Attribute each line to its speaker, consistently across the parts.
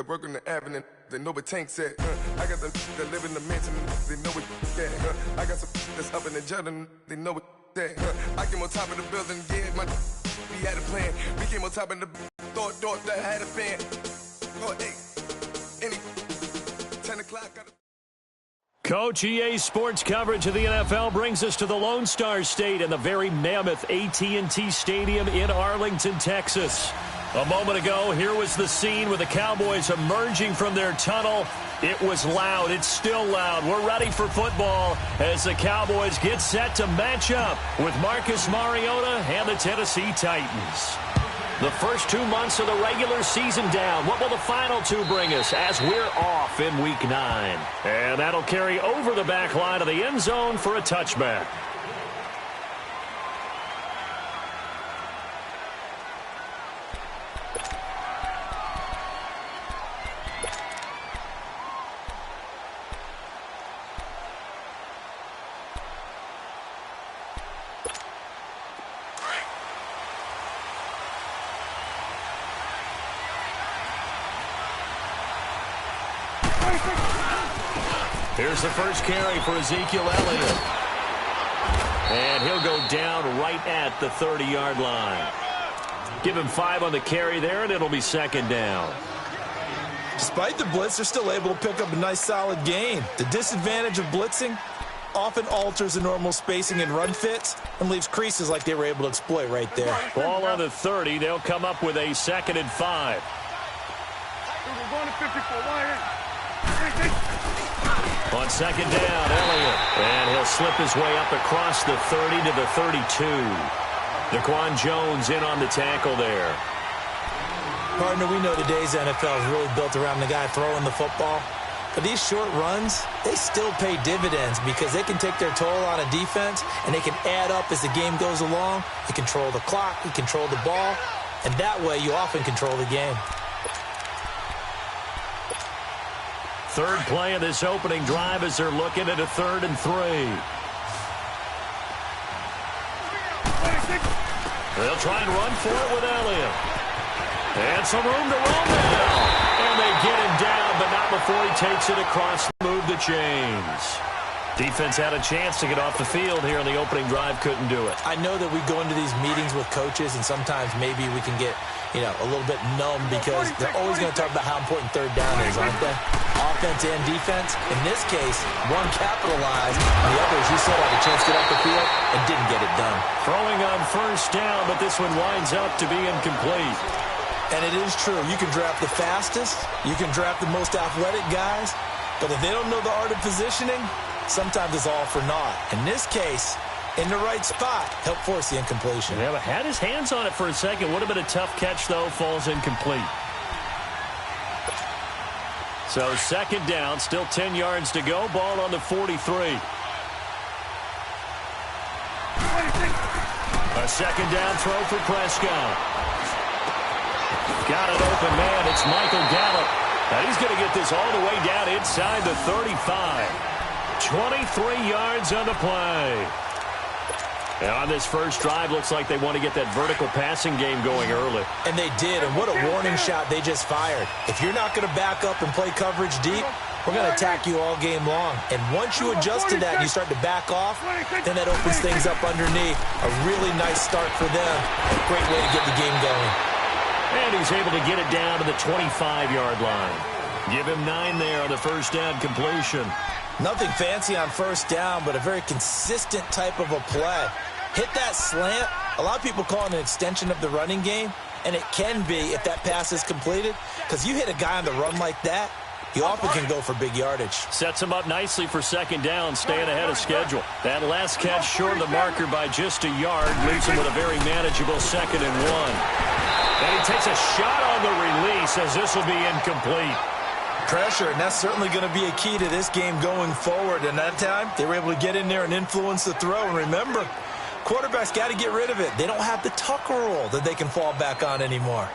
Speaker 1: work on the avenue, they know what Tank's at. I got them that live in the mansion, they know what that. I got some that's up in the jungle, they know what that. I came on top of the building, yeah, we had a plan. We came on top of the thought that had a fan. Oh, hey, any 10 o'clock.
Speaker 2: Coach, EA Sports coverage of the NFL brings us to the Lone Star State and the very mammoth AT&T Stadium in Arlington, Texas. A moment ago, here was the scene with the Cowboys emerging from their tunnel. It was loud. It's still loud. We're ready for football as the Cowboys get set to match up with Marcus Mariota and the Tennessee Titans. The first 2 months of the regular season down. What will the final two bring us as we're off in Week 9? And that'll carry over the back line of the end zone for a touchback. Here's the first carry for Ezekiel Elliott. And he'll go down right at the 30-yard line. Give him 5 on the carry there, and it'll be second down.
Speaker 3: Despite the blitz, they're still able to pick up a nice, solid gain. The disadvantage of blitzing often alters the normal spacing and run fits and leaves creases like they were able to exploit right there.
Speaker 2: Ball on the 30. They'll come up with a 2nd and 5.
Speaker 4: We're going to 54.
Speaker 2: On second down, Elliott. And he'll slip his way up across the 30 to the 32. Daquan Jones in on the tackle there.
Speaker 3: Partner, we know today's NFL is really built around the guy throwing the football. But these short runs, they still pay dividends because they can take their toll on a defense and they can add up as the game goes along. You control the clock, you control the ball, and that way you often control the game.
Speaker 2: Third play of this opening drive as they're looking at a 3rd and 3. They'll try and run for it with Elliott. And some room to run now. And they get him down, but not before he takes it across, move the chains. Defense had a chance to get off the field here on the opening drive, couldn't do it.
Speaker 3: I know that we go into these meetings with coaches, and sometimes maybe we can get, a little bit numb because they're always going to talk about how important third down is, aren't they? Offense and defense. In this case, one capitalized, and the others, you said, had a chance to get off the field and didn't get it done.
Speaker 2: Throwing on first down, but this one winds up to be incomplete.
Speaker 3: And it is true. You can draft the fastest. You can draft the most athletic guys. But if they don't know the art of positioning, sometimes it's all for naught. In this case, in the right spot, help force the incompletion.
Speaker 2: Yeah, but had his hands on it for a second. Would have been a tough catch, though. Falls incomplete. So second down, still 10 yards to go. Ball on the 43. A second down throw for Prescott. Got it open, man. It's Michael Gallup. And he's going to get this all the way down inside the 35. 23 yards on the play. And on this first drive, looks like they want to get that vertical passing game going early.
Speaker 3: And they did, and what a warning shot they just fired. If you're not going to back up and play coverage deep, we're going to attack you all game long. And once you adjust to that and you start to back off, then that opens things up underneath. A really nice start for them. A great way to get the game going.
Speaker 2: And he's able to get it down to the 25-yard line. Give him 9 there on the first down completion.
Speaker 3: Nothing fancy on first down, but a very consistent type of a play. Hit that slant. A lot of people call it an extension of the running game, and it can be if that pass is completed, because you hit a guy on the run like that, you often can go for big yardage.
Speaker 2: Sets him up nicely for second down, staying ahead of schedule. That last catch short of the marker by just a yard leaves him with a very manageable 2nd and 1. And he takes a shot on the release as this will be incomplete.
Speaker 3: Pressure, and that's certainly going to be a key to this game going forward. And that time, they were able to get in there and influence the throw. And remember, quarterbacks got to get rid of it. They don't have the tuck rule that they can fall back on anymore.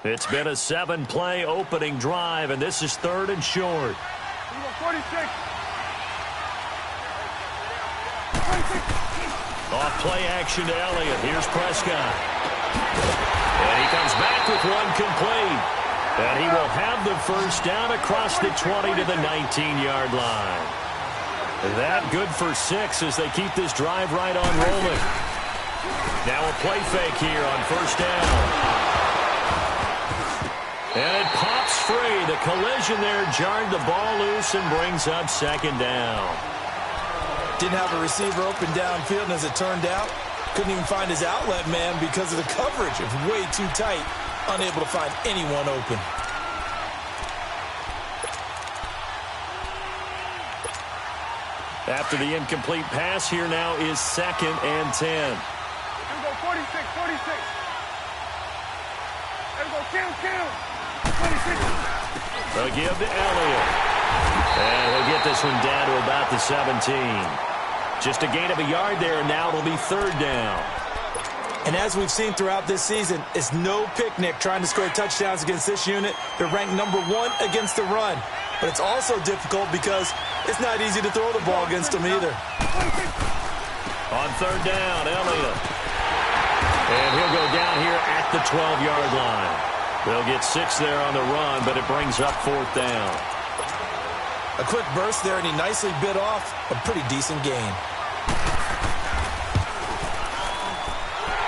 Speaker 2: It's been a 7-play opening drive, and this is 3rd and short.
Speaker 4: 46.
Speaker 2: Off play action to Elliott. Here's Prescott. And he comes back with one complete. And he will have the first down across the 20 to the 19-yard line. That good for 6 as they keep this drive right on rolling. Now a play fake here on first down. And it pops free. The collision there jarred the ball loose and brings up 2nd down.
Speaker 3: Didn't have a receiver open downfield, and as it turned out, couldn't even find his outlet man because of the coverage. It was way too tight, unable to find anyone open.
Speaker 2: After the incomplete pass, here now is 2nd and 10.
Speaker 4: Here we go, 46. Here we go, count. 26.
Speaker 2: They'll give to Elliott. And he'll get this one down to about the 17. Just a gain of a yard there, and now it'll be 3rd down.
Speaker 3: And as we've seen throughout this season, it's no picnic trying to score touchdowns against this unit. They're ranked number 1 against the run. But it's also difficult because it's not easy to throw the ball against them either.
Speaker 2: On 3rd down, Elliott. And he'll go down here at the 12-yard line. They'll get 6 there on the run, but it brings up 4th down.
Speaker 3: A quick burst there, and he nicely bit off a pretty decent gain.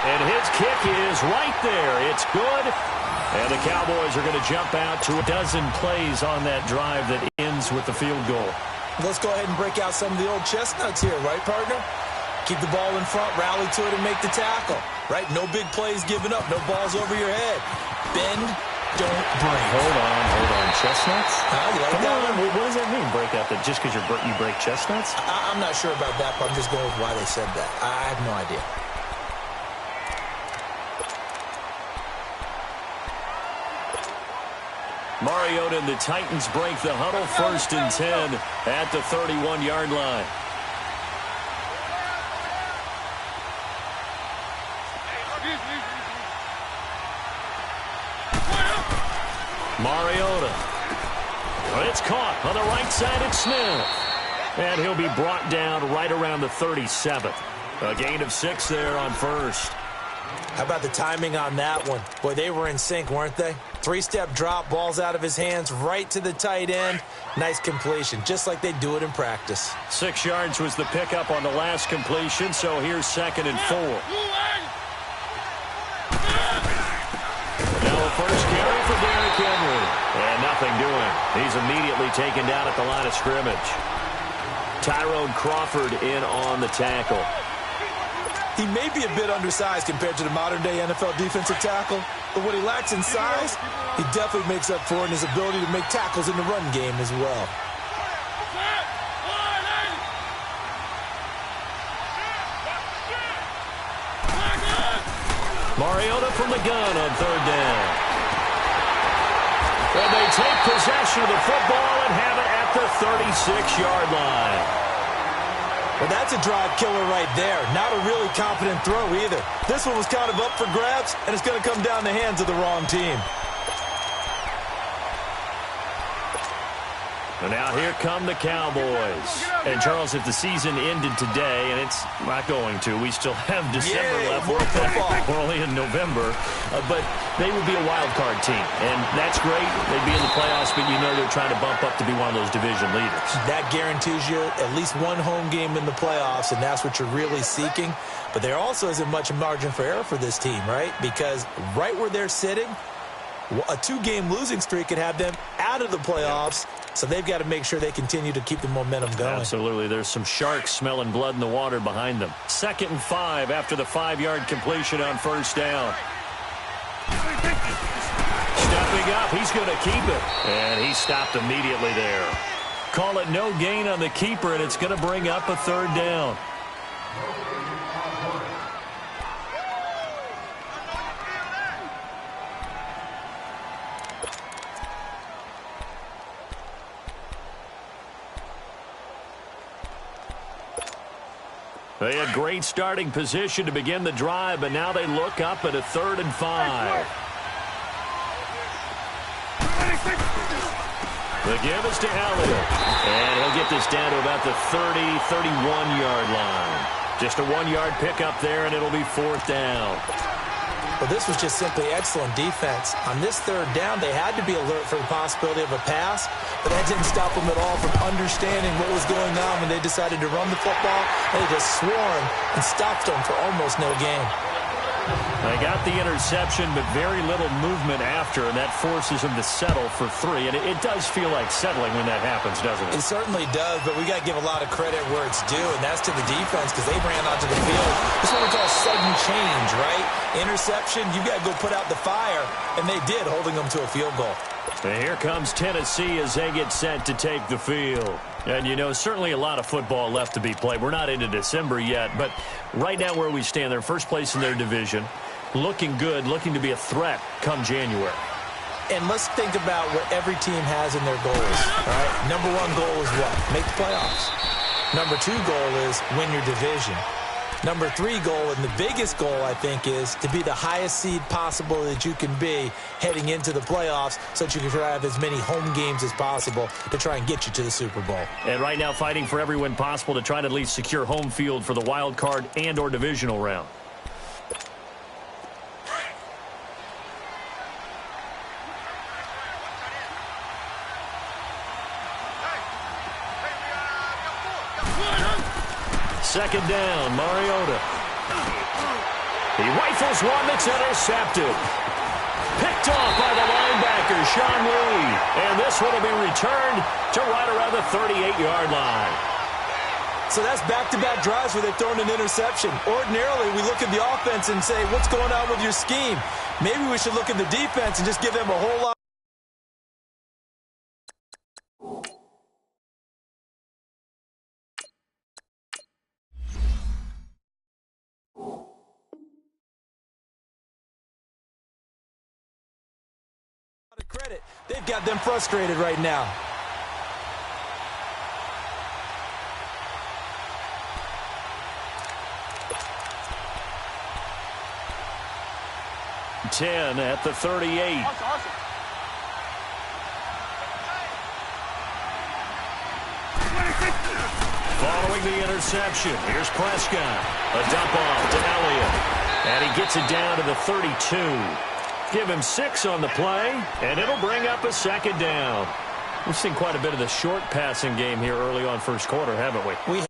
Speaker 2: And his kick is right there. It's good. And the Cowboys are going to jump out to a dozen plays on that drive that ends with the field goal.
Speaker 3: Let's go ahead and break out some of the old chestnuts here, right, partner? Keep the ball in front, rally to it, and make the tackle, right? No big plays given up, no balls over your head. Bend, don't break.
Speaker 2: Hold on. Chestnuts?
Speaker 3: You like
Speaker 2: Come
Speaker 3: that
Speaker 2: on,
Speaker 3: one?
Speaker 2: what does that mean, break out? That just because you break chestnuts?
Speaker 3: I'm not sure about that, but I'm just going with why they said that. I have no idea.
Speaker 2: Mariota and the Titans break the huddle, 1st and 10 at the 31-yard line. Mariota. It's caught on the right side. It's Smith. And he'll be brought down right around the 37th. A gain of 6 there on 1st.
Speaker 3: How about the timing on that one? Boy, they were in sync, weren't they? 3-step drop, balls out of his hands, right to the tight end. Nice completion, just like they do it in practice.
Speaker 2: 6 yards was the pickup on the last completion, so here's 2nd and 4. Now a first carry for Derrick Henry. And nothing doing. He's immediately taken down at the line of scrimmage. Tyrone Crawford in on the tackle.
Speaker 3: He may be a bit undersized compared to the modern-day NFL defensive tackle, but what he lacks in size, he definitely makes up for in his ability to make tackles in the run game as well.
Speaker 2: Mariota from the gun on 3rd down. And they take possession of the football and have it at the 36-yard line.
Speaker 3: Well, that's a drive killer right there. Not a really confident throw either. This one was kind of up for grabs, and it's going to come down the hands of the wrong team.
Speaker 2: And now here come the Cowboys. And, Charles, if the season ended today, and it's not going to, we still have December left.
Speaker 3: More football.
Speaker 2: We're only in November. But they would be a wild card team. And that's great. They'd be in the playoffs, but you know they're trying to bump up to be one of those division leaders. That
Speaker 3: guarantees you at least one home game in the playoffs, and that's what you're really seeking. But there also isn't much margin for error for this team, right? Because right where they're sitting, a 2-game losing streak could have them out of the playoffs. So they've got to make sure they continue to keep the momentum going.
Speaker 2: Absolutely. There's some sharks smelling blood in the water behind them. 2nd and 5 after the 5-yard completion on 1st down. Stepping up, he's going to keep it. And he stopped immediately there. Call it no gain on the keeper, and it's going to bring up a 3rd down. They had great starting position to begin the drive, but now they look up at a 3rd and 5. The give is to Elliott. And he'll get this down to about the 30, 31-yard line. Just a 1-yard pickup there, and it'll be 4th down.
Speaker 3: Well, this was just simply excellent defense. On this 3rd down, they had to be alert for the possibility of a pass, but that didn't stop them at all from understanding what was going on when they decided to run the football. They just swarmed and stopped them for almost no gain.
Speaker 2: They got the interception, but very little movement after, and that forces them to settle for 3. And it does feel like settling when that happens, doesn't it?
Speaker 3: It certainly does, but we got to give a lot of credit where it's due, and that's to the defense because they ran onto the field. This is what we call sudden change, right? Interception, you got to go put out the fire, and they did, holding them to a field goal.
Speaker 2: And here comes Tennessee as they get set to take the field. And, you know, certainly a lot of football left to be played. We're not into December yet, but right now where we stand, they're first place in their division, looking good, looking to be a threat come January.
Speaker 3: And let's think about what every team has in their goals, all right? Number 1 goal is what? Make the playoffs. Number 2 goal is win your division. Number 3 goal, and the biggest goal, I think, is to be the highest seed possible that you can be heading into the playoffs so that you can try to have as many home games as possible to try and get you to the Super Bowl.
Speaker 2: And right now fighting for every win possible to try to at least secure home field for the wild card and or divisional round. Second down, Mariota. He rifles one that's intercepted. Picked off by the linebacker, Sean Lee. And this one will be returned to right around the 38-yard line.
Speaker 3: So that's back-to-back drives where they've thrown an interception. Ordinarily, we look at the offense and say, what's going on with your scheme? Maybe we should look at the defense and just give them a whole lot. Credit. They've got them frustrated right now.
Speaker 2: Ten at the 38.
Speaker 4: Awesome.
Speaker 2: Following the interception, here's Prescott. A dump off to Elliott. And he gets it down to the 32. Give him 6 on the play, and it'll bring up a 2nd down. We've seen quite a bit of the short passing game here early on first quarter, haven't we?
Speaker 3: We